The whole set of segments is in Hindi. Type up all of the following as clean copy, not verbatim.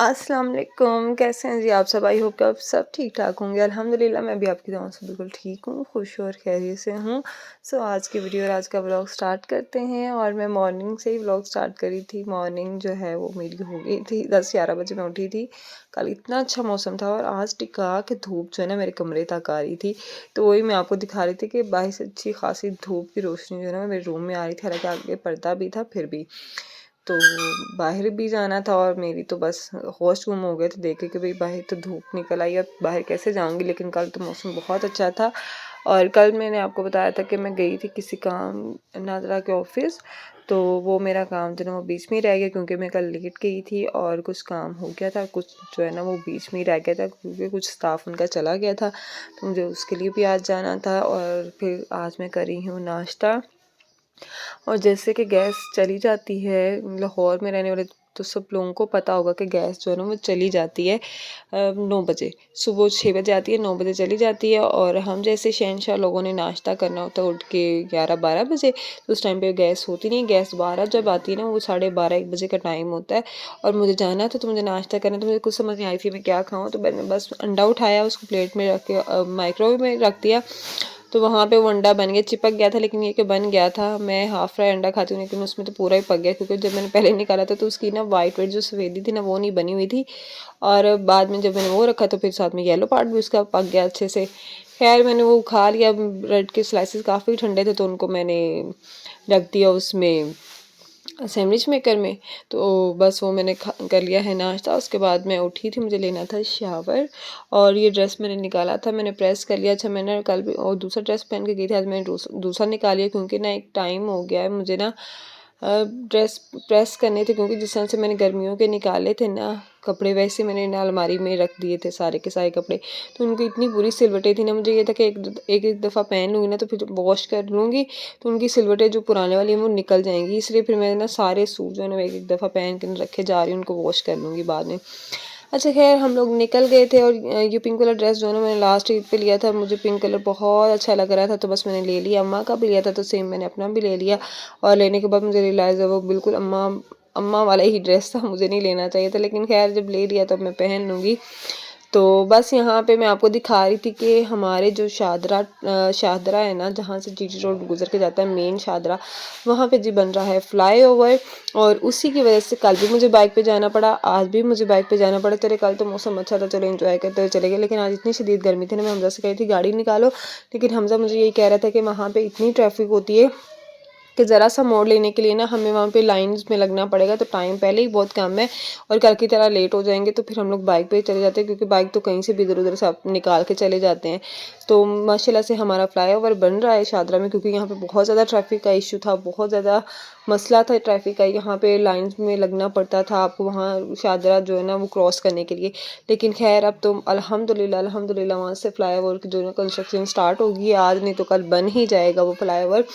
अस्सलाम वालेकुम, कैसे हैं जी आप सब? आई होप कि आप सब ठीक-ठाक होंगे। अल्हम्दुलिल्लाह मैं भी आपकी दुआओं से बिल्कुल ठीक हूँ, खुश और खैरियत से हूँ। आज की वीडियो और आज का व्लॉग स्टार्ट करते हैं और मैं मॉर्निंग से ही व्लॉग स्टार्ट करी थी। मॉर्निंग जो है वो मेरी हो गई थी 10-11 बजे मैं उठी थी। कल इतना अच्छा मौसम था और आज टिका के धूप जो है ना मेरे कमरे तक आ रही थी। तो वही मैं आपको दिखा रही थी कि बाहर से अच्छी खासी धूप की रोशनी जो है ना मेरे रूम में आ रही थी। हालाँकि आगे पर्दा भी था फिर भी। तो बाहर भी जाना था और मेरी तो बस होश गुम हो गए थे देख के भाई बाहर तो धूप निकल आई, अब बाहर कैसे जाऊंगी। लेकिन कल तो मौसम बहुत अच्छा था और कल मैंने आपको बताया था कि मैं गई थी किसी काम नाजरा के ऑफिस। तो वो मेरा काम जो है ना वो बीच में ही रह गया क्योंकि मैं कल लेट गई थी और कुछ काम हो गया था, कुछ जो है ना वो बीच में ही रह गया था क्योंकि कुछ स्टाफ उनका चला गया था। तो मुझे उसके लिए भी आज जाना था और फिर आज मैं करी हूँ नाश्ता। और जैसे कि गैस चली जाती है लाहौर में रहने वाले तो सब लोगों को पता होगा कि गैस जो है ना वो चली जाती है 9 बजे, सुबह 6 बजे आती है, 9 बजे चली जाती है। और हम जैसे शहनशाह लोगों ने नाश्ता करना होता है उठ के 11-12 बजे, तो उस टाइम पे गैस होती नहीं है। गैस 12 जब आती है ना वो 12:30-1 बजे का टाइम होता है। और मुझे जाना था तो मुझे नाश्ता करना, तो मुझे कुछ समझ नहीं आई थी मैं क्या खाऊँ। तो मैंने बस अंडा उठाया, उसको प्लेट में रख के माइक्रोवेव में रख दिया। तो वहाँ पे वो अंडा बन गया, चिपक गया था लेकिन ये कि बन गया था। मैं हाफ फ्राई अंडा खाती हूँ लेकिन उसमें तो पूरा ही पक गया क्योंकि जब मैंने पहले निकाला था तो उसकी ना वाइट वाइट जो सफ़ेदी थी ना वो नहीं बनी हुई थी। और बाद में जब मैंने वो रखा तो फिर साथ में येलो पार्ट भी उसका पक गया अच्छे से। खैर मैंने वो खा लिया। ब्रेड के स्लाइसेस काफ़ी ठंडे थे तो उनको मैंने रख दिया उसमें सैंडविच मेकर में। तो बस वो मैंने कर लिया है नाश्ता। उसके बाद मैं उठी थी, मुझे लेना था शावर और ये ड्रेस मैंने निकाला था, मैंने प्रेस कर लिया। अच्छा मैंने कल भी और दूसरा ड्रेस पहन के गई थी, आज मैंने दूसरा निकाल लिया क्योंकि ना एक टाइम हो गया है मुझे ना ड्रेस प्रेस करने थे क्योंकि जिस तरह से मैंने गर्मियों के निकाले थे ना कपड़े वैसे मैंने ना अलमारी में रख दिए थे सारे के सारे कपड़े। तो उनकी इतनी बुरी सिलवटें थी ना, मुझे ये था कि एक दफ़ा पहन लूँगी ना तो फिर वॉश कर लूँगी तो उनकी सिलवटें जो पुराने वाली हैं वो निकल जाएंगी। इसलिए फिर मैं ना सारे सूट जो है ना एक एक दफ़ा पहन के रखे जा रही हूँ, उनको वॉश कर लूँगी बाद में। अच्छा खैर हम लोग निकल गए थे और ये पिंक वाला ड्रेस जो है ना मैंने लास्ट ईद पे लिया था, मुझे पिंक कलर बहुत अच्छा लग रहा था तो बस मैंने ले लिया। अम्मा का भी लिया था तो सेम मैंने अपना भी ले लिया। और लेने के बाद मुझे रियलाइज़ है वो बिल्कुल अम्मा अम्मा वाला ही ड्रेस था, मुझे नहीं लेना चाहिए था लेकिन खैर जब ले लिया तब मैं पहन लूँगी। तो बस यहाँ पे मैं आपको दिखा रही थी कि हमारे जो शाहदरा है ना जहाँ से जीटी रोड गुजर के जाता है मेन शाहदरा, वहाँ पे जी बन रहा है फ्लाईओवर। और उसी की वजह से कल भी मुझे बाइक पे जाना पड़ा, आज भी मुझे बाइक पे जाना पड़ा। चले कल तो मौसम अच्छा था, चलो एंजॉय करते हुए चले गए, लेकिन आज इतनी शदीद गर्मी थी ना, मैं हमजा से कही थी गाड़ी निकालो, लेकिन हमजा मुझे यही कह रहा था कि वहाँ पे इतनी ट्रैफिक होती है कि ज़रा सा मोड़ लेने के लिए ना हमें वहाँ पे लाइंस में लगना पड़ेगा, तो टाइम पहले ही बहुत कम है और कल की तरह लेट हो जाएंगे। तो फिर हम लोग बाइक पे ही चले जाते हैं क्योंकि बाइक तो कहीं से भी इधर उधर से आप निकाल के चले जाते हैं। तो माशाल्लाह से हमारा फ्लाईओवर बन रहा है शादरा में क्योंकि यहाँ पे बहुत ज़्यादा ट्रैफिक का इशू था, बहुत ज़्यादा मसला था ट्रैफिक का। यहाँ पे लाइंस में लगना पड़ता था आपको वहाँ शादरा जो है ना वो क्रॉस करने के लिए। लेकिन खैर अब तो अल्हम्दुलिल्लाह अल्हम्दुलिल्लाह वहाँ से फ्लाईओवर की जो है ना कंस्ट्रक्शन स्टार्ट होगी, आज नहीं तो कल बन ही जाएगा वो फ्लाईओवर।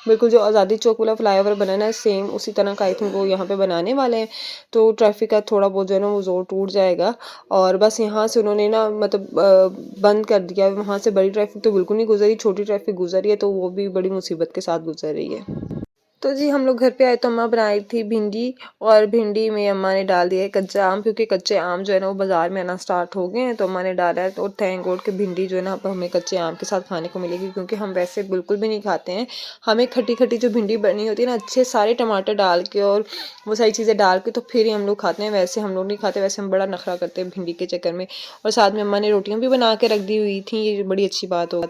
बिल्कुल जो आज़ादी चौक वाला फ्लाईओवर बना है सेम उसी तरह का आई थिंक वो यहाँ पे बनाने वाले हैं। तो ट्रैफिक का थोड़ा बहुत जो है ना वो जोर टूट जाएगा। और बस यहाँ से उन्होंने ना मतलब बंद कर दिया। वहाँ से बड़ी ट्रैफिक तो बिल्कुल नहीं गुजरी, छोटी ट्रैफिक गुजरी है तो वो भी बड़ी मुसीबत के साथ गुजर रही है। तो जी हम लोग घर पे आए तो अम्मा बनाई थी भिंडी, और भिंडी में अम्मा ने डाल दिया है कच्चा आम क्योंकि कच्चे आम जो है ना वो बाज़ार में आना स्टार्ट हो गए हैं। तो अम्मा ने डाला है तो थैंक गॉड कि भिंडी जो है ना अब हमें कच्चे आम के साथ खाने को मिलेगी क्योंकि हम वैसे बिल्कुल भी नहीं खाते हैं। हमें खट्टी खट्टी जो भिंडी बनी होती है ना अच्छे सारे टमाटर डाल के और वो सारी चीज़ें डाल के तो फिर ही हम लोग खाते हैं, वैसे हम लोग नहीं खाते। वैसे हम बड़ा नखरा करते हैं भिंडी के चक्कर में। और साथ में अम्मा ने रोटियाँ भी बना के रख दी हुई थी, ये बड़ी अच्छी बात हो।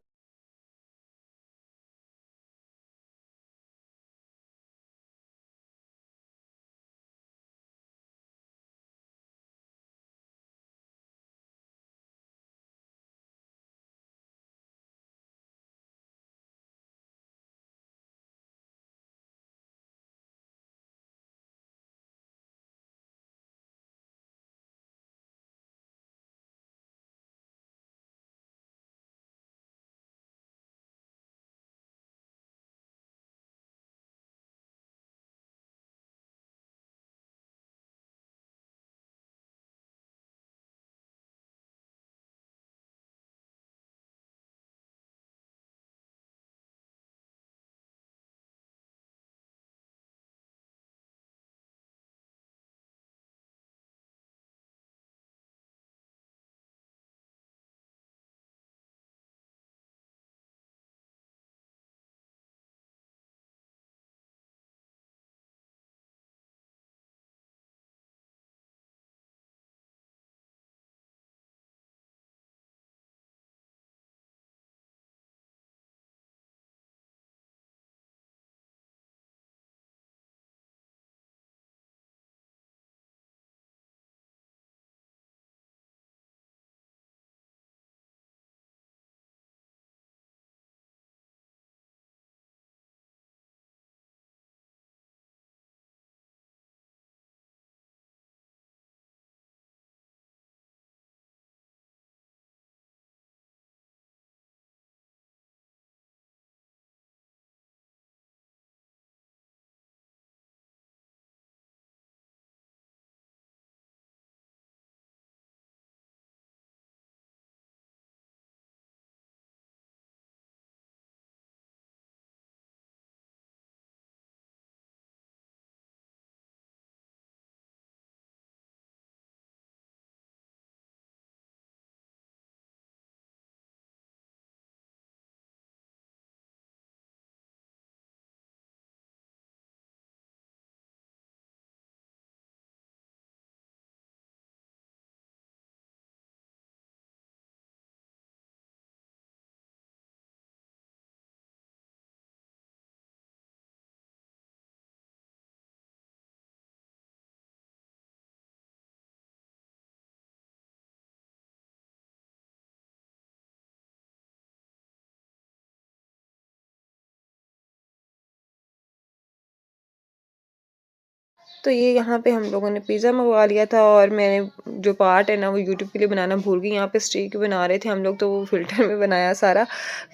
तो ये यहाँ पे हम लोगों ने पिज़्ज़ा मंगवा लिया था और मैंने जो पार्ट है ना वो यूट्यूब के लिए बनाना भूल गई। यहाँ पे स्टीक बना रहे थे हम लोग तो वो फ़िल्टर में बनाया सारा।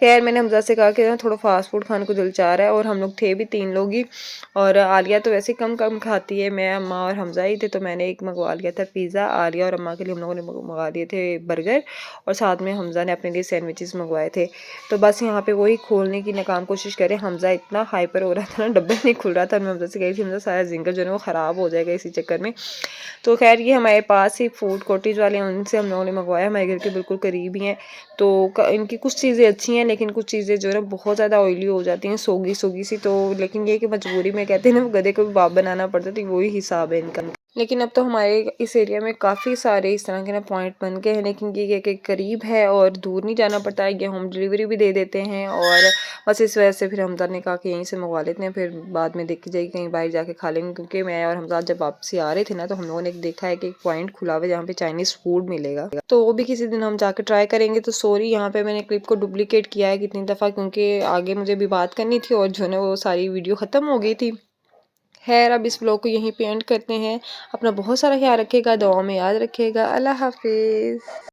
खैर मैंने हमज़ा से कहा कि ना थोड़ा फ़ास्ट फूड खाने को दिल चाह रहा है और हम लोग थे भी 3 लोग ही और आलिया तो वैसे कम खाती है, मैं, अम्मा और हमज़ा ही थे तो मैंने एक मंगवा लिया था पिज़्ज़ा। आलिया और अम्मा के लिए हम लोगों ने मंगवा लिए थे बर्गर और साथ में हमज़ा ने अपने लिए सैंडविचेस मंगवाए थे। तो बस यहाँ पे वही खोलने की नाकाम कोशिश करें। हमज़ा इतना हाइपर हो रहा था ना, डब्बा नहीं खुल रहा था और मैं हमज़ा से कही थी हमज़ा सारा ज़िंगर जो है वो ख़राब हो जाएगा इसी चक्कर में। तो खैर ये हमारे पास ही फूड कॉटेज वाले हैं, उनसे हम लोगों ने मंगवाया, हमारे घर के बिल्कुल करीब ही हैं। तो इनकी कुछ चीज़ें अच्छी हैं लेकिन कुछ चीज़ें जो है ना बहुत ज़्यादा ऑयली हो जाती हैं, सोगी सोगी सी। तो लेकिन ये कि मजबूरी में कहते हैं ना गधे को भी बाप बनाना पड़ता है, तो वही हिसाब है इनका। लेकिन अब तो हमारे इस एरिया में काफ़ी सारे इस तरह के ना पॉइंट बन गए हैं, लेकिन ये कि करीब है और दूर नहीं जाना पड़ता है, ये होम डिलीवरी भी दे देते हैं। और बस इस वजह से फिर हमज़ा ने कहा कि यहीं से मंगवा लेते हैं, फिर बाद में देखी जाएगी कहीं बाहर जाके खा लेंगे। क्योंकि मैं और हमज़ा जब वापसी आ रहे थे ना तो हम लोगों ने देखा है कि एक पॉइंट खुला हुआ है जहाँ पे चाइनीज़ फूड मिलेगा, तो वो भी किसी दिन हम जाके ट्राई करेंगे। तो सॉरी यहाँ पे मैंने क्लिप को डुप्लीकेट किया है कितनी दफ़ा, क्योंकि आगे मुझे भी बात करनी थी और जो है ना वो सारी वीडियो ख़त्म हो गई थी। खैर अब इस व्लॉग को यहीं पे एंड करते हैं। अपना बहुत सारा ख्याल रखिएगा, दुआओं में याद रखिएगा। अल्लाह हाफ़िज़।